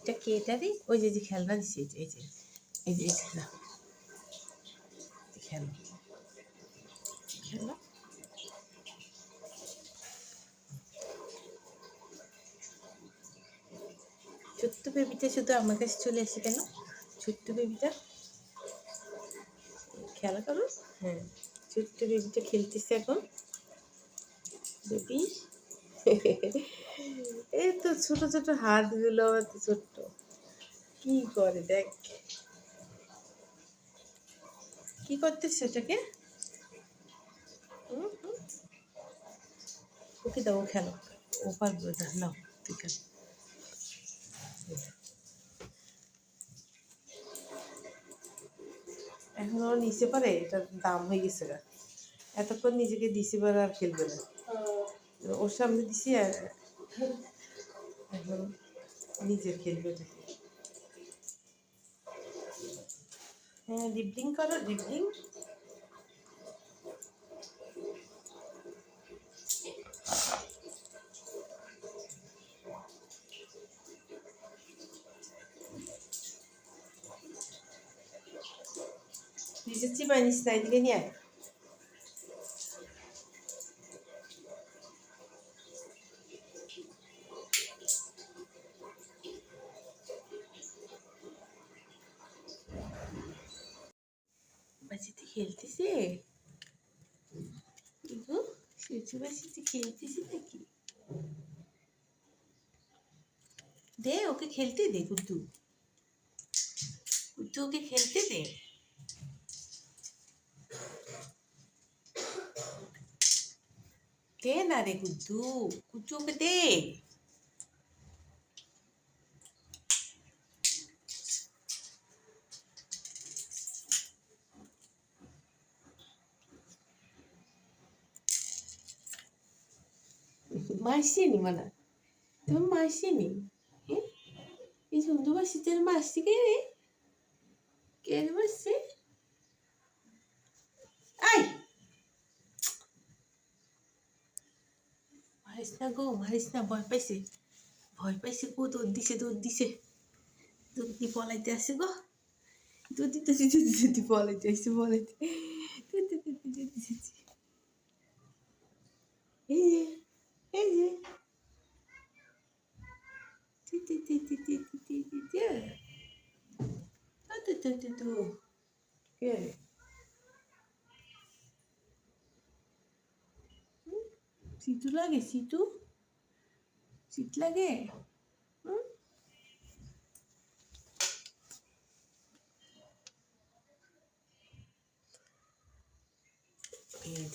এটা কে এটা রে? ওই যে খেলনা দিছে, এই যে এই যে না খেলো খেলো। ছোট্ট বেবিটা শুধু আমার কাছে চলে আসে কেন? ছোট্ট বেবিটা খেলা করো। হ্যাঁ, ছোট্ট বেবিটা খেলতেছে এখন। বেবি এই তো ছোট ছোট হাতগুলো এত ছোট্ট, কি করে দেখ, কি করতেছে ওটাকে? ওকে দাও, ও খেলো, ও পারবে না, নাও তুই খেল। এখন ও নিচে পারে, এটার দাম হয়ে গেছে গা, এতক্ষণ নিজেকে দিছি পারে আর খেলবে না, ওর সামনে দিছি আর এখন নিজে খেলবে এটাকে। হ্যাঁ, ডিবলিং করো, ডিবলিং। নিচে চিপাই নিস না, এদিকে নিয়ে আয়। বাসিতে খেলতেছে, সূর্য বাসিতে খেলতেছে নাকি? দে ওকে খেলতে দে, গুড্ডু গুড্ডু, ওকে খেলতে দে। দে না রে গুড্ডু, গুড্ডু ওকে দে। মাসিনি মানা, তুমি মাসিনি? এই সুন্দর বাসিতে মাসি কে রে? কে রে মাসি? আই মারিস না গো, মারিস না, ভয় পাইছে, ভয় পাইছে গো, দৌড় দিছে, দৌড় দিছে, দৌড় দিয়ে পলাইতে আসে গো, দৌড় দিতেছি, দৌড় দিতে পলাইতে আসছে, পলাইতে এই যে এই যে কে সিটু লাগে, সিটু সিট লাগে।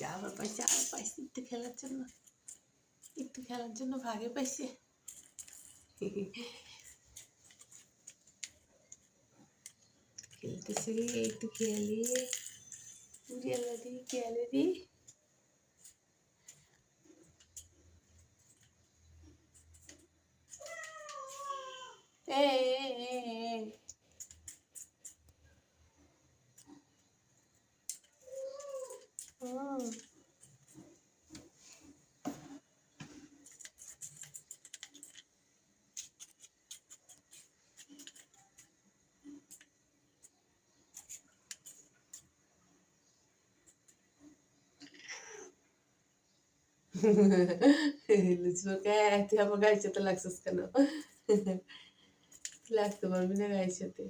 যা আবার পাইছে, আবার পাইছে একটু খেলার জন্য, একটু খেলার জন্য ভাগে পাইছে। খেলতেছে, একটু খেলে উড়িয়ালা দি, খেলে দি। লুচুকে তুই আমার গায়ের সাথে লাগছিস কেন? লাগতে পারবি না গায়ের সাথে।